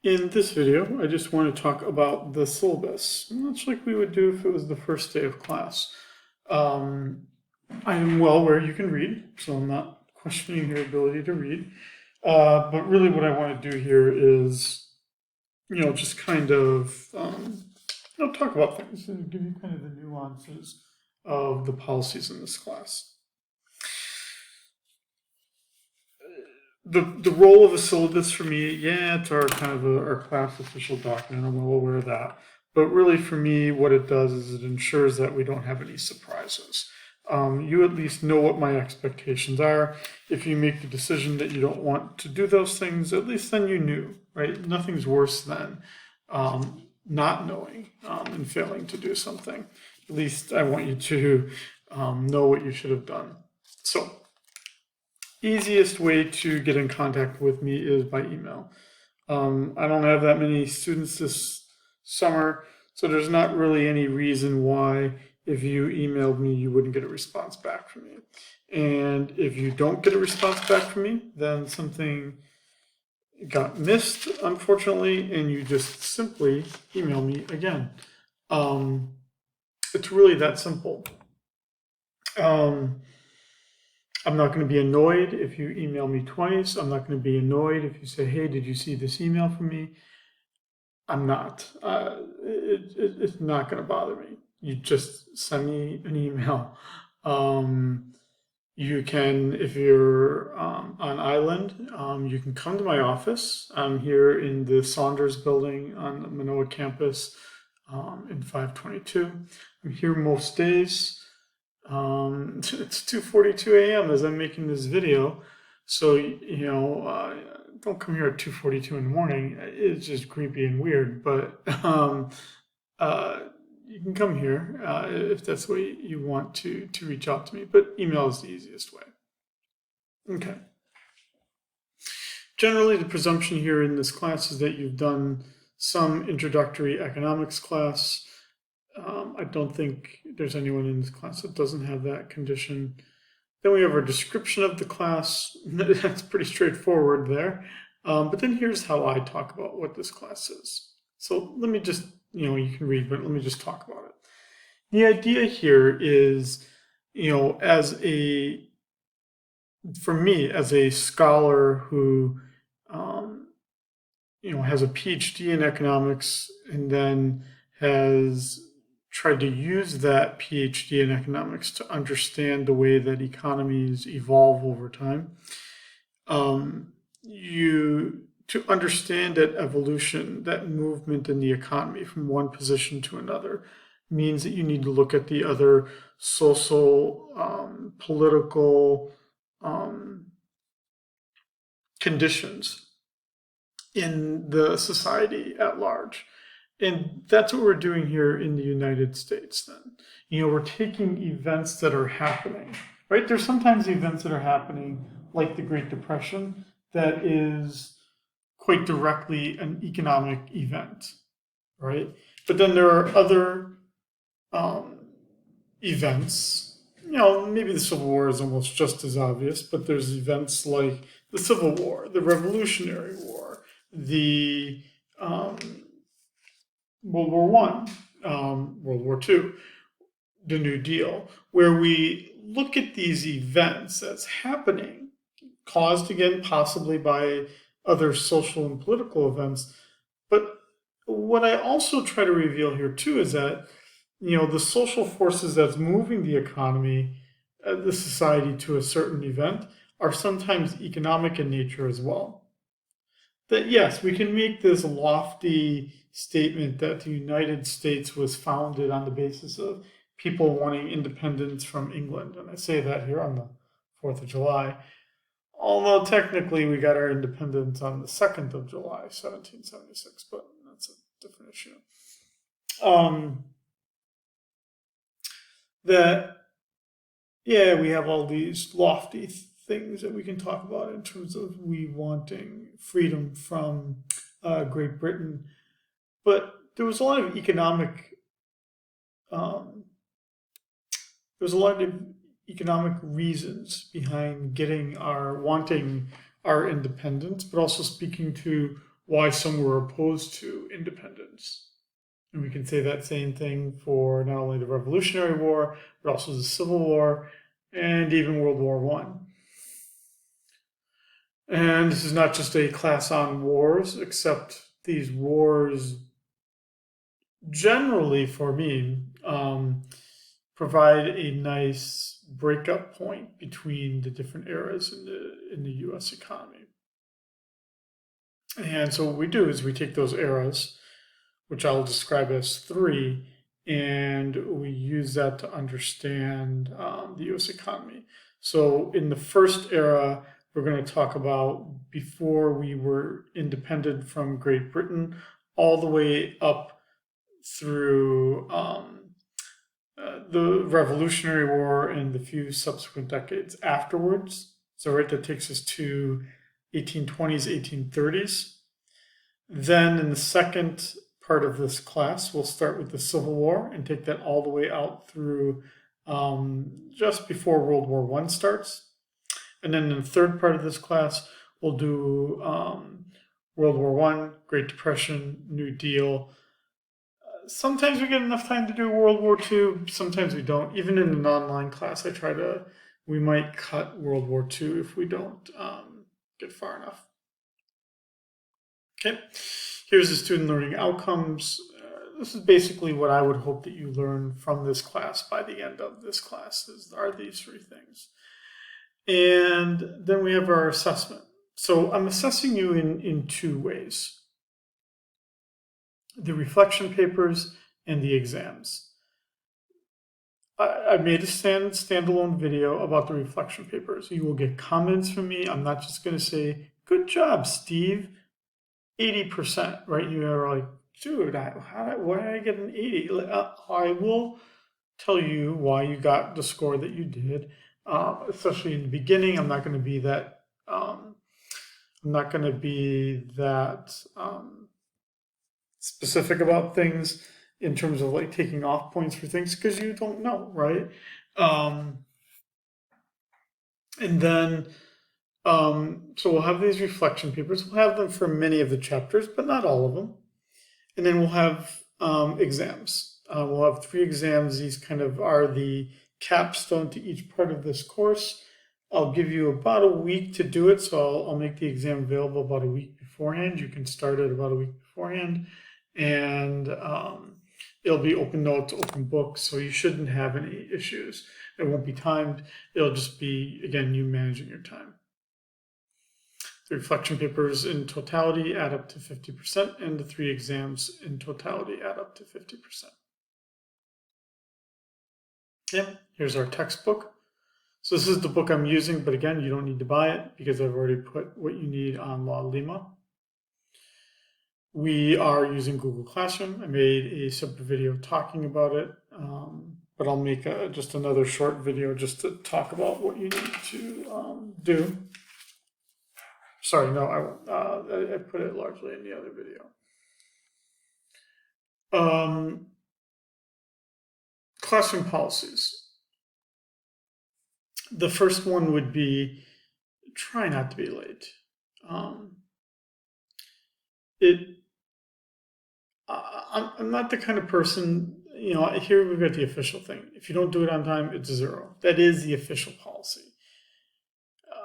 In this video, I just want to talk about the syllabus, much like we would do if it was the first day of class. Um, I am well aware you can read, so I'm not questioning your ability to read. But really what I want to do here is, just kind of, talk about things and give you kind of the nuances of the policies in this class. The role of a syllabus for me, yeah, it's our kind of our class official document. I'm well aware of that. But really, for me, what it does is it ensures that we don't have any surprises. You at least know what my expectations are. If you make the decision that you don't want to do those things, at least then you knew, right? Nothing's worse than not knowing and failing to do something. At least I want you to know what you should have done. So, easiest way to get in contact with me is by email. I don't have that many students this summer, so there's not really any reason why if you emailed me, you wouldn't get a response back from me. And if you don't get a response back from me, then something got missed, unfortunately, and you just simply email me again. It's really that simple. I'm not going to be annoyed if you email me twice. I'm not going to be annoyed if you say, hey, did you see this email from me? I'm not. It's not going to bother me. You just send me an email. You can, if you're on island, you can come to my office. I'm here in the Saunders building on the Manoa campus in 522. I'm here most days. It's 2:42 a.m. as I'm making this video, so don't come here at 2:42 in the morning. It's just creepy and weird. But you can come here if that's the way you want to reach out to me. But email is the easiest way. Okay. Generally, the presumption here in this class is that you've done some introductory economics class. I don't think there's anyone in this class that doesn't have that condition. Then we have our description of the class. That's pretty straightforward there. But then here's how I talk about what this class is. So let me just, you can read, but let me just talk about it. The idea here is, for me, as a scholar who, has a PhD in economics and then has tried to use that PhD in economics to understand the way that economies evolve over time. To understand that evolution, that movement in the economy from one position to another, means that you need to look at the other social, political conditions in the society at large. And that's what we're doing here in the United States then. We're taking events that are happening, right? There's sometimes events that are happening, like the Great Depression, that is quite directly an economic event, right? But then there are other events, maybe the Civil War is almost just as obvious, but there's events like the Civil War, the Revolutionary War, the World War One, World War Two, the New Deal, where we look at these events as happening, caused again possibly by other social and political events. But what I also try to reveal here too is that the social forces that's moving the economy, the society to a certain event, are sometimes economic in nature as well. That yes, we can make this lofty statement that the United States was founded on the basis of people wanting independence from England. And I say that here on the 4th of July. Although technically we got our independence on the 2nd of July, 1776, but that's a different issue. We have all these lofty things that we can talk about in terms of we wanting freedom from Great Britain. But there was a lot of economic reasons behind wanting our independence, but also speaking to why some were opposed to independence. And we can say that same thing for not only the Revolutionary War, but also the Civil War and even World War One. And this is not just a class on wars, except these wars generally, for me, provide a nice breakup point between the different eras in the U.S. economy. And so what we do is we take those eras, which I'll describe as three, and we use that to understand the U.S. economy. So in the first era, we're going to talk about before we were independent from Great Britain, all the way up through the Revolutionary War and the few subsequent decades afterwards. So right, that takes us to 1820s, 1830s. Then in the second part of this class, we'll start with the Civil War and take that all the way out through just before World War I starts. And then in the third part of this class, we'll do World War I, Great Depression, New Deal. Sometimes we get enough time to do World War II, sometimes we don't. Even in an online class, we might cut World War II if we don't get far enough. Okay, here's the student learning outcomes. This is basically what I would hope that you learn from this class by the end of this class, are these three things. And then we have our assessment. So I'm assessing you in two ways: the reflection papers and the exams. I made a standalone video about the reflection papers. You will get comments from me. I'm not just going to say, good job, Steve, 80%, right? You are like, dude, why did I get an 80? I will tell you why you got the score that you did, especially in the beginning. I'm not going to be that specific about things in terms of like taking off points for things, because you don't know, right? And then, so we'll have these reflection papers. We'll have them for many of the chapters, but not all of them. And then we'll have exams. We'll have 3 exams. These kind of are the capstone to each part of this course. I'll give you about a week to do it, so I'll make the exam available about a week beforehand. You can start it about a week beforehand. And it'll be open notes, open book, so you shouldn't have any issues. It won't be timed. It'll just be, again, you managing your time. The reflection papers in totality add up to 50%, and the 3 exams in totality add up to 50%. Okay, here's our textbook. So this is the book I'm using, but again, you don't need to buy it because I've already put what you need on La Lima. We are using Google Classroom. I made a separate video talking about it, but I'll make just another short video just to talk about what you need to do. Sorry, no, I won't. I put it largely in the other video. Classroom policies. The first one would be try not to be late. I'm not the kind of person, here we've got the official thing. If you don't do it on time, it's 0. That is the official policy.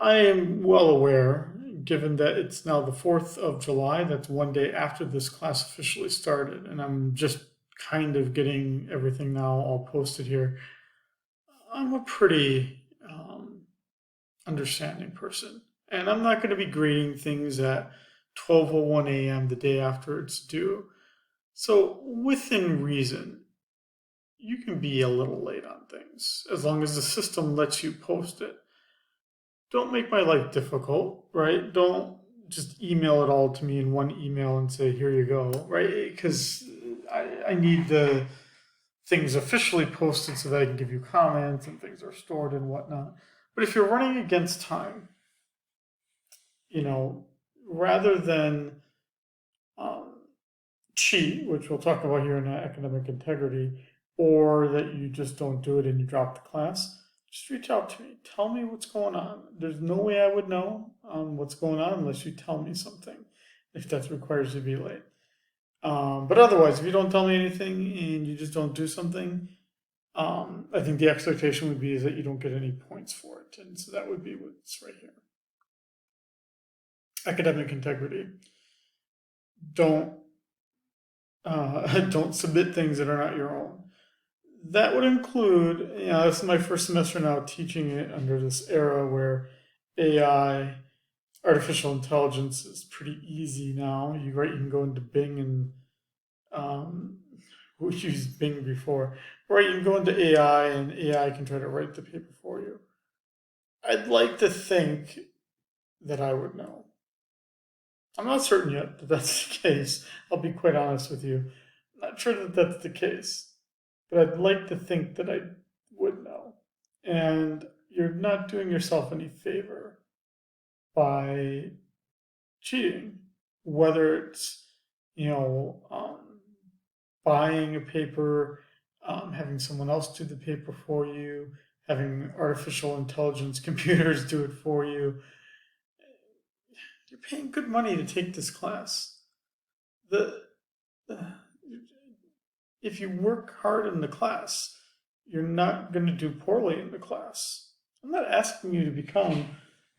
I am well aware, given that it's now the 4th of July, that's one day after this class officially started, and I'm just kind of getting everything now all posted here. I'm a pretty understanding person, and I'm not going to be grading things at 12:01 a.m. the day after it's due. So within reason, you can be a little late on things as long as the system lets you post it. Don't make my life difficult, right? Don't just email it all to me in one email and say, here you go, right? Because I need the things officially posted so that I can give you comments and things are stored and whatnot. But if you're running against time, rather than cheat, which we'll talk about here in academic integrity, or that you just don't do it and you drop the class, just reach out to me. Tell me what's going on. There's no way I would know what's going on unless you tell me something. if that requires you to be late. But otherwise, if you don't tell me anything and you just don't do something, I think the expectation would be is that you don't get any points for it. And so that would be what's right here. Academic integrity. Don't don't submit things that are not your own. That would include, this is my first semester now teaching it under this era where AI, artificial intelligence, is pretty easy now. You can go into Bing and we used Bing before, right? You can go into AI and AI can try to write the paper for you. I'd like to think that I would know. I'm not certain yet that that's the case. I'll be quite honest with you. I'm not sure that that's the case, but I'd like to think that I would know. And you're not doing yourself any favor by cheating, whether it's, buying a paper, having someone else do the paper for you, having artificial intelligence computers do it for you. You're paying good money to take this class. The, if you work hard in the class, you're not going to do poorly in the class. I'm not asking you to become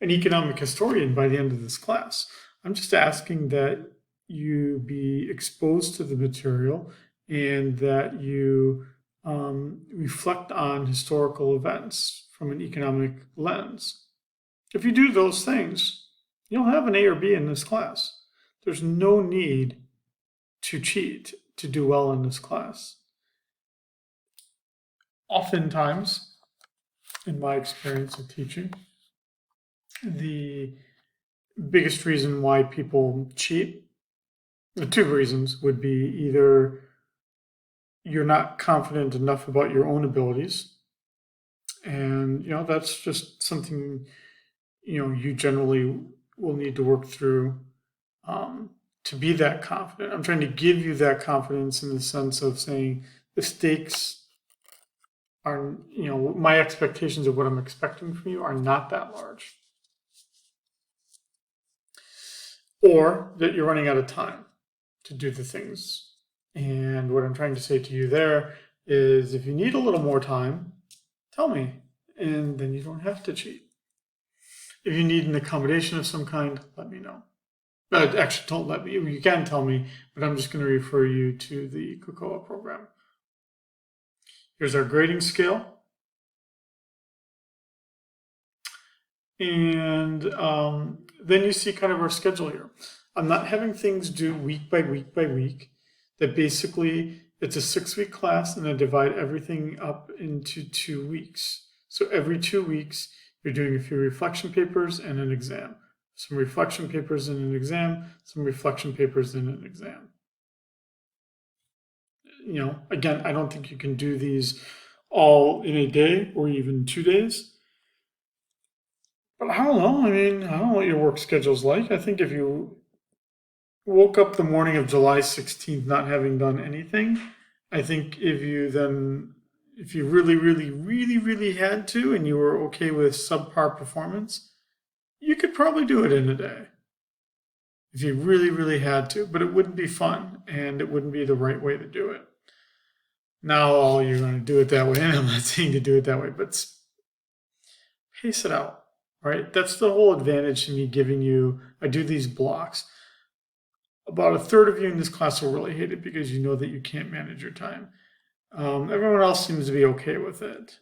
an economic historian by the end of this class. I'm just asking that you be exposed to the material and that you reflect on historical events from an economic lens. If you do those things, you'll have an A or B in this class. There's no need to cheat to do well in this class. Oftentimes, in my experience of teaching, the biggest reason why people cheat, the two reasons would be either you're not confident enough about your own abilities, and that's just something you generally will need to work through to be that confident. I'm trying to give you that confidence in the sense of saying the stakes are, my expectations of what I'm expecting from you are not that large. Or that you're running out of time to do the things. And what I'm trying to say to you there is if you need a little more time, tell me, and then you don't have to cheat. If you need an accommodation of some kind, let me know. Actually, don't let me. You can tell me, but I'm just going to refer you to the COCOA program. Here's our grading scale. And then you see kind of our schedule here. I'm not having things due week by week by week. That basically, it's a 6-week class, and I divide everything up into 2 weeks. So every 2 weeks, you're doing a few reflection papers and an exam. Some reflection papers and an exam, some reflection papers and an exam. Again, I don't think you can do these all in a day or even 2 days. But I don't know. I don't know what your work schedule's like. I think if you woke up the morning of July 16th not having done anything, I think if you really, really, really, really had to and you were okay with subpar performance, you could probably do it in a day. If you really, really had to, but it wouldn't be fun and it wouldn't be the right way to do it. Now you're going to do it that way, and I'm not saying to do it that way, but pace it out. Right? That's the whole advantage to me giving you, I do these blocks. About a third of you in this class will really hate it because you know that you can't manage your time. Everyone else seems to be okay with it.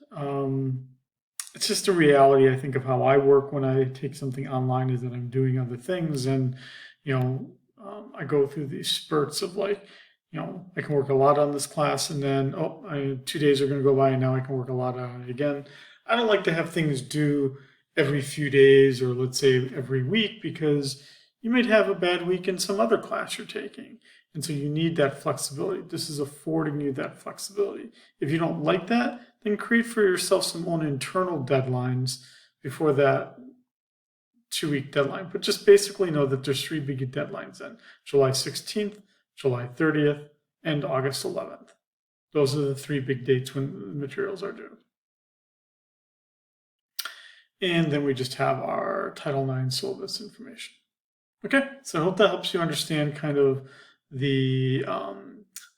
It's just a reality, I think, of how I work when I take something online is that I'm doing other things. And, I go through these spurts of I can work a lot on this class and then, 2 days are going to go by and now I can work a lot on it again. I don't like to have things due every few days or let's say every week because you might have a bad week in some other class you're taking. And so you need that flexibility. This is affording you that flexibility. If you don't like that, then create for yourself some own internal deadlines before that 2-week deadline. But just basically know that there's 3 big deadlines then. July 16th, July 30th, and August 11th. Those are the 3 big dates when the materials are due. And then we just have our Title IX syllabus information. Okay, so I hope that helps you understand kind of the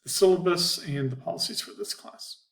syllabus and the policies for this class.